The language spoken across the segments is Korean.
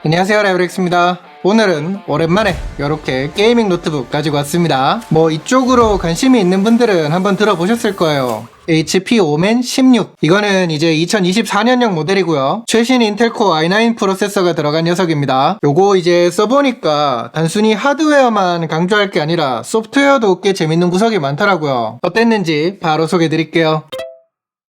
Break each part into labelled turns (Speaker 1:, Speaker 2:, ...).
Speaker 1: 안녕하세요, 레브렉스입니다. 오늘은 오랜만에 이렇게 게이밍 노트북 가지고 왔습니다. 이쪽으로 관심이 있는 분들은 한번 들어보셨을 거예요. HP 오멘 16. 이거는 이제 2024년형 모델이고요. 최신 인텔 코어 i9 프로세서가 들어간 녀석입니다. 요거 이제 써보니까 단순히 하드웨어만 강조할 게 아니라 소프트웨어도 꽤 재밌는 구석이 많더라고요. 어땠는지 바로 소개해 드릴게요.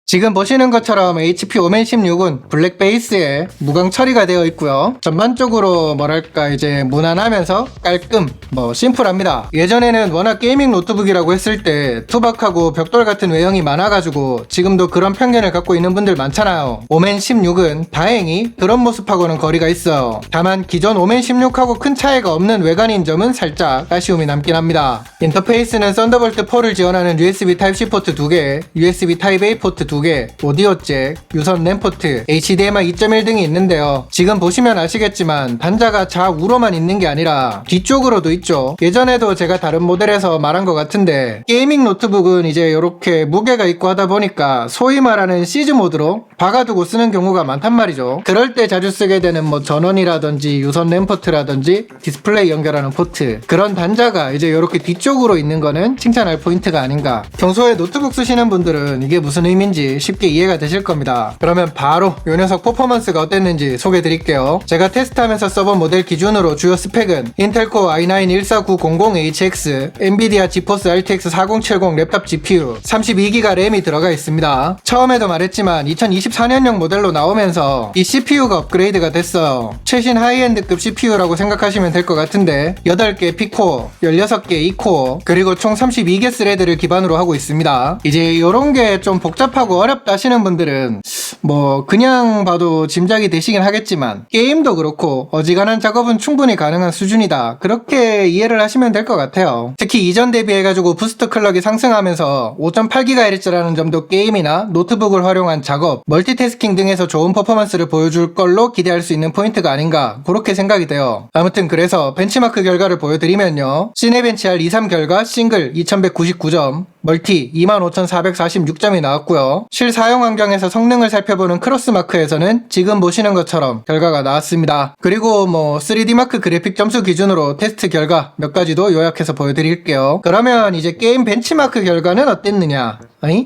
Speaker 1: 지금 보시는 것처럼 HP 오멘 16은 블랙 베이스에 무광 처리가 되어 있고요. 전반적으로 뭐랄까 이제 무난하면서 깔끔, 심플합니다. 예전에는 워낙 게이밍 노트북이라고 했을 때 투박하고 벽돌 같은 외형이 많아가지고 지금도 그런 편견을 갖고 있는 분들 많잖아요. 오멘 16은 다행히 그런 모습하고는 거리가 있어요. 다만 기존 오멘 16하고 큰 차이가 없는 외관인 점은 살짝 아쉬움이 남긴 합니다. 인터페이스는 썬더볼트 4를 지원하는 USB Type-C 포트 2개, USB Type-A 포트 2개, 오디오 잭, 유선 램 포트, HDMI 2.1 등이 있는데요. 지금 보시면 아시겠지만 단자가 좌우로만 있는 게 아니라 뒤쪽으로도 있죠. 예전에도 제가 다른 모델에서 말한 것 같은데 게이밍 노트북은 이제 이렇게 무게가 있고 하다 보니까 소위 말하는 시즈 모드로 박아두고 쓰는 경우가 많단 말이죠. 그럴 때 자주 쓰게 되는 전원이라든지 유선 램 포트라든지 디스플레이 연결하는 포트, 그런 단자가 이제 이렇게 뒤쪽으로 있는 거는 칭찬할 포인트가 아닌가. 평소에 노트북 쓰시는 분들은 이게 무슨 의미인지 쉽게 이해가 되실 겁니다. 그러면 바로 이 녀석 퍼포먼스가 어땠는지 소개해 드릴게요. 제가 테스트하면서 써본 모델 기준으로 주요 스펙은 인텔 코어 i9 14900HX, 엔비디아 지포스 RTX 4070 랩탑 GPU, 32GB 램이 들어가 있습니다. 처음에도 말했지만 2024년형 모델로 나오면서 이 CPU가 업그레이드가 됐어요. 최신 하이엔드급 CPU라고 생각하시면 될 것 같은데 8개 P코어, 16개 E코어, 그리고 총 32개 스레드를 기반으로 하고 있습니다. 이제 이런 게 좀 복잡하고 어렵다 하시는 분들은 그냥 봐도 짐작이 되시긴 하겠지만 게임도 그렇고 어지간한 작업은 충분히 가능한 수준이다, 그렇게 이해를 하시면 될 것 같아요. 특히 이전 대비해가지고 부스트 클럭이 상승하면서 5.8GHz라는 점도 게임이나 노트북을 활용한 작업, 멀티태스킹 등에서 좋은 퍼포먼스를 보여줄 걸로 기대할 수 있는 포인트가 아닌가, 그렇게 생각이 돼요. 아무튼 그래서 벤치마크 결과를 보여드리면요, 시네벤치 R23 결과 싱글 2199점, 멀티 25446점이 나왔고요. 실사용 환경에서 성능을 살펴보는 크로스마크에서는 지금 보시는 것처럼 결과가 나왔습니다. 그리고 3D마크 그래픽 점수 기준으로 테스트 결과 몇 가지도 요약해서 보여드릴게요. 그러면 이제 게임 벤치마크 결과는 어땠느냐?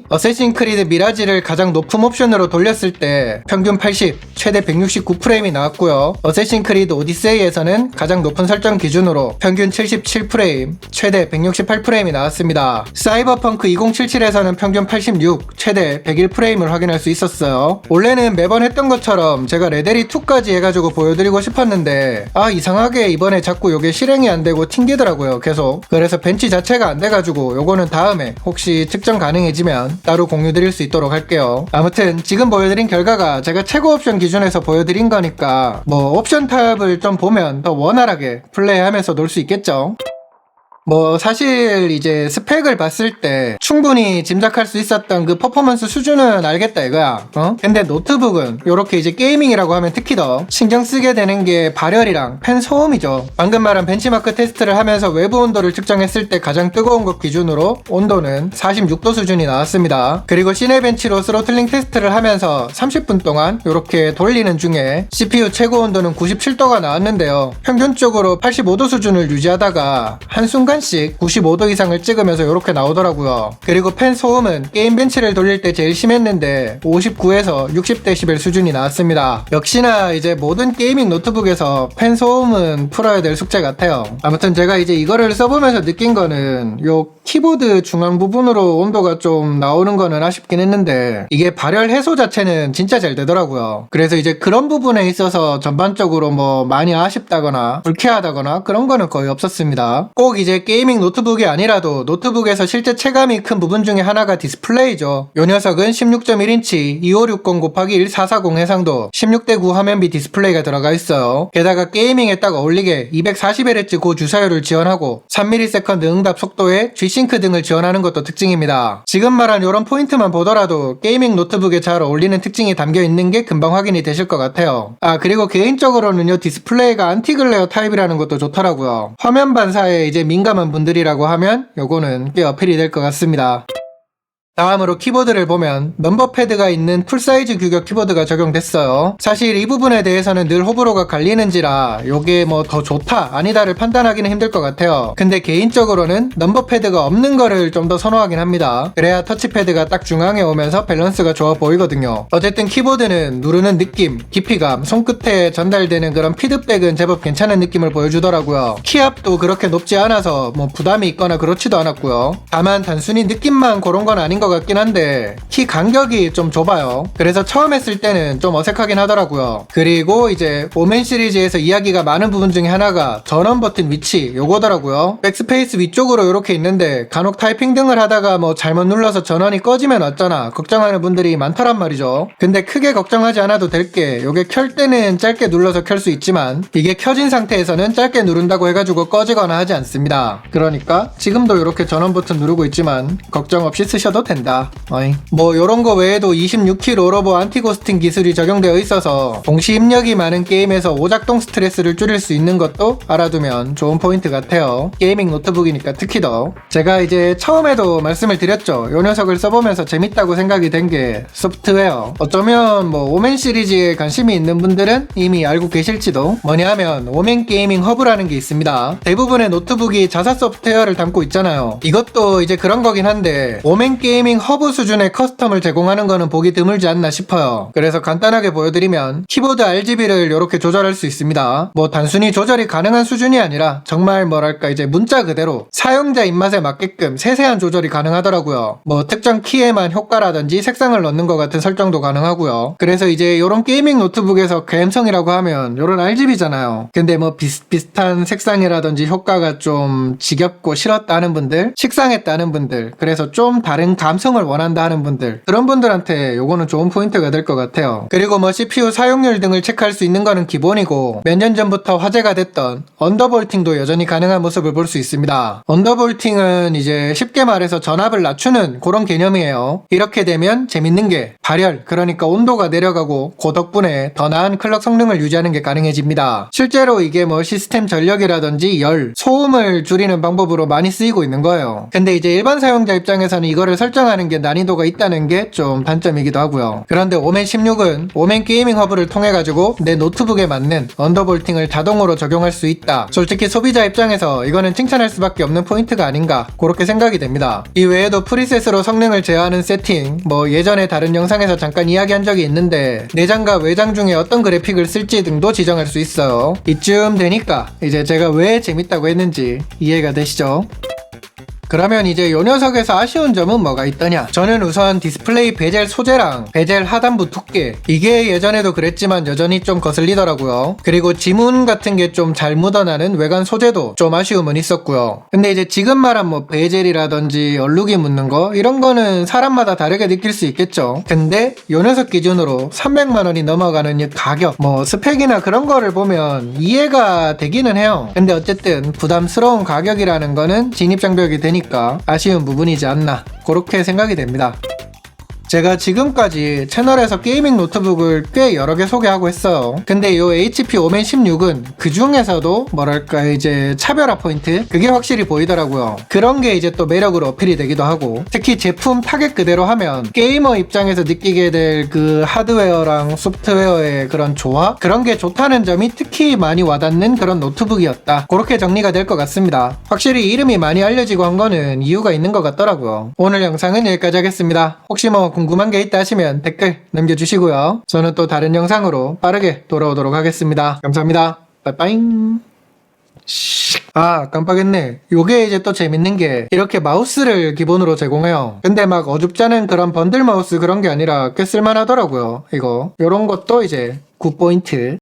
Speaker 1: 어쌔신 크리드 미라지를 가장 높은 옵션으로 돌렸을 때 평균 80, 최대 169프레임이 나왔고요. 어쌔신 크리드 오디세이에서는 가장 높은 설정 기준으로 평균 77프레임, 최대 168프레임이 나왔습니다. 사이버펑크 2077에서는 평균 86, 최대 101프레임을 확인할 수 있었어요. 원래는 매번 했던 것처럼 제가 레데리 2까지 해가지고 보여드리고 싶었는데 이상하게 이번에 자꾸 요게 실행이 안 되고 튕기더라고요, 계속. 그래서 벤치 자체가 안 돼가지고 요거는 다음에 혹시 측정 가능해지면 따로 공유 드릴 수 있도록 할게요. 아무튼 지금 보여드린 결과가 제가 최고 옵션 기준에서 보여드린 거니까 옵션 탑을 좀 보면 더 원활하게 플레이하면서 놀 수 있겠죠. 사실 이제 스펙을 봤을 때 충분히 짐작할 수 있었던 그 퍼포먼스 수준은 알겠다 이거야. 근데 노트북은 요렇게 이제 게이밍이라고 하면 특히 더 신경 쓰게 되는 게 발열이랑 팬 소음이죠. 방금 말한 벤치마크 테스트를 하면서 외부 온도를 측정했을 때 가장 뜨거운 것 기준으로 온도는 46도 수준이 나왔습니다. 그리고 시네벤치로 스로틀링 테스트를 하면서 30분 동안 요렇게 돌리는 중에 CPU 최고 온도는 97도가 나왔는데요. 평균적으로 85도 수준을 유지하다가 한순간 95도 이상을 찍으면서 이렇게 나오더라고요. 그리고 팬 소음은 게임 벤치를 돌릴 때 제일 심했는데 59에서 60dB 수준이 나왔습니다. 역시나 이제 모든 게이밍 노트북에서 팬 소음은 풀어야 될 숙제 같아요. 아무튼 제가 이제 이거를 써보면서 느낀 거는 요 키보드 중앙 부분으로 온도가 좀 나오는 거는 아쉽긴 했는데 이게 발열 해소 자체는 진짜 잘 되더라고요. 그래서 이제 그런 부분에 있어서 전반적으로 많이 아쉽다거나 불쾌하다거나 그런 거는 거의 없었습니다. 꼭 이제 게이밍 노트북이 아니라도 노트북에서 실제 체감이 큰 부분 중에 하나가 디스플레이죠. 요 녀석은 16.1인치 2560x1440 해상도 16:9 화면비 디스플레이가 들어가 있어요. 게다가 게이밍에 딱 어울리게 240Hz 고주사율을 지원하고 3ms 응답 속도에 G싱크 등을 지원하는 것도 특징입니다. 지금 말한 요런 포인트만 보더라도 게이밍 노트북에 잘 어울리는 특징이 담겨 있는 게 금방 확인이 되실 것 같아요. 그리고 개인적으로는요, 디스플레이가 안티글레어 타입이라는 것도 좋더라고요. 화면 반사에 이제 민감한 분들이라고 하면 요거는 꽤 어필이 될 것 같습니다. 다음으로 키보드를 보면 넘버 패드가 있는 풀사이즈 규격 키보드가 적용됐어요. 사실 이 부분에 대해서는 늘 호불호가 갈리는지라 요게 뭐 더 좋다 아니다를 판단하기는 힘들 것 같아요. 근데 개인적으로는 넘버 패드가 없는 거를 좀 더 선호하긴 합니다. 그래야 터치패드가 딱 중앙에 오면서 밸런스가 좋아 보이거든요. 어쨌든 키보드는 누르는 느낌, 깊이감, 손끝에 전달되는 그런 피드백은 제법 괜찮은 느낌을 보여주더라고요. 키압도 그렇게 높지 않아서 뭐 부담이 있거나 그렇지도 않았고요. 다만 단순히 느낌만 그런 건 아닌 것 같긴 한데 키 간격이 좀 좁아요. 그래서 처음 했을 때는 좀 어색하긴 하더라고요. 그리고 이제 오멘 시리즈에서 이야기가 많은 부분 중에 하나가 전원 버튼 위치 요거더라고요. 백스페이스 위쪽으로 이렇게 있는데 간혹 타이핑 등을 하다가 뭐 잘못 눌러서 전원이 꺼지면 어쩌나 걱정하는 분들이 많더란 말이죠. 근데 크게 걱정하지 않아도 될 게 요게 켤 때는 짧게 눌러서 켤 수 있지만 이게 켜진 상태에서는 짧게 누른다고 해가지고 꺼지거나 하지 않습니다. 그러니까 지금도 이렇게 전원 버튼 누르고 있지만 걱정 없이 쓰셔도 된다. 뭐 요런 거 외에도 26키 롤오버 안티고스팅 기술이 적용되어 있어서 동시 입력이 많은 게임에서 오작동 스트레스를 줄일 수 있는 것도 알아두면 좋은 포인트 같아요. 게이밍 노트북이니까 특히 더. 제가 이제 처음에도 말씀을 드렸죠. 요 녀석을 써보면서 재밌다고 생각이 된 게 소프트웨어. 어쩌면 뭐 오멘 시리즈에 관심이 있는 분들은 이미 알고 계실지도. 뭐냐면 오멘 게이밍 허브라는 게 있습니다. 대부분의 노트북이 자사 소프트웨어를 담고 있잖아요. 이것도 이제 그런 거긴 한데 오멘 게이밍 허브 수준의 커스텀을 제공하는 거는 보기 드물지 않나 싶어요. 그래서 간단하게 보여드리면 키보드 RGB를 이렇게 조절할 수 있습니다. 뭐 단순히 조절이 가능한 수준이 아니라 정말 뭐랄까 이제 문자 그대로 사용자 입맛에 맞게끔 세세한 조절이 가능하더라고요. 뭐 특정 키에만 효과라든지 색상을 넣는 것 같은 설정도 가능하고요. 그래서 이제 이런 게이밍 노트북에서 감성이라고 하면 이런 RGB잖아요. 근데 뭐 비슷비슷한 색상이라든지 효과가 좀 지겹고 싫었다 하는 분들, 식상했다 하는 분들, 그래서 좀 다른 감성을 원한다 하는 분들, 그런 분들한테 요거는 좋은 포인트가 될 것 같아요. 그리고 뭐 CPU 사용률 등을 체크할 수 있는 거는 기본이고 몇 년 전부터 화제가 됐던 언더볼팅도 여전히 가능한 모습을 볼 수 있습니다. 언더볼팅은 이제 쉽게 말해서 전압을 낮추는 그런 개념이에요. 이렇게 되면 재밌는 게 발열, 그러니까 온도가 내려가고 그 덕분에 더 나은 클럭 성능을 유지하는 게 가능해집니다. 실제로 이게 뭐 시스템 전력이라든지 열, 소음을 줄이는 방법으로 많이 쓰이고 있는 거예요. 근데 이제 일반 사용자 입장에서는 이거를 설정하는 게 난이도가 있다는 게 좀 단점이기도 하고요. 그런데 오멘 16은 오멘 게이밍 허브를 통해 가지고 내 노트북에 맞는 언더볼팅을 자동으로 적용할 수 있다. 솔직히 소비자 입장에서 이거는 칭찬할 수밖에 없는 포인트가 아닌가 그렇게 생각이 됩니다. 이 외에도 프리셋으로 성능을 제어하는 세팅, 뭐 예전에 다른 영상에서 잠깐 이야기한 적이 있는데 내장과 외장 중에 어떤 그래픽을 쓸지 등도 지정할 수 있어요. 이쯤 되니까 이제 제가 왜 재밌다고 했는지 이해가 되시죠? 그러면 이제 이 녀석에서 아쉬운 점은 뭐가 있더냐? 저는 우선 디스플레이 베젤 소재랑 베젤 하단부 두께, 이게 예전에도 그랬지만 여전히 좀 거슬리더라고요. 그리고 지문 같은 게 좀 잘 묻어나는 외관 소재도 좀 아쉬움은 있었고요. 근데 이제 지금 말한 뭐 베젤이라든지 얼룩이 묻는 거 이런 거는 사람마다 다르게 느낄 수 있겠죠. 근데 이 녀석 기준으로 300만 원이 넘어가는 이 가격, 뭐 스펙이나 그런 거를 보면 이해가 되기는 해요. 근데 어쨌든 부담스러운 가격이라는 거는 진입장벽이 되니까 아쉬운 부분이지 않나 그렇게 생각이 됩니다. 제가 지금까지 채널에서 게이밍 노트북을 꽤 여러 개 소개하고 했어요. 근데 이 HP 오멘 16은 그 중에서도 뭐랄까 이제 차별화 포인트? 그게 확실히 보이더라고요. 그런 게 이제 또 매력으로 어필이 되기도 하고, 특히 제품 타겟 그대로 하면 게이머 입장에서 느끼게 될 그 하드웨어랑 소프트웨어의 그런 조화? 그런 게 좋다는 점이 특히 많이 와닿는 그런 노트북이었다. 그렇게 정리가 될 것 같습니다. 확실히 이름이 많이 알려지고 한 거는 이유가 있는 것 같더라고요. 오늘 영상은 여기까지 하겠습니다. 혹시 뭐 궁금한 게 있다 하시면 댓글 남겨주시고요. 저는 또 다른 영상으로 빠르게 돌아오도록 하겠습니다. 감사합니다. 빠이빠이. 아, 깜빡했네. 요게 이제 또 재밌는 게 이렇게 마우스를 기본으로 제공해요. 근데 막 어줍잖은 그런 번들 마우스 그런 게 아니라 꽤 쓸만하더라고요. 이거 요런 것도 이제 굿포인트.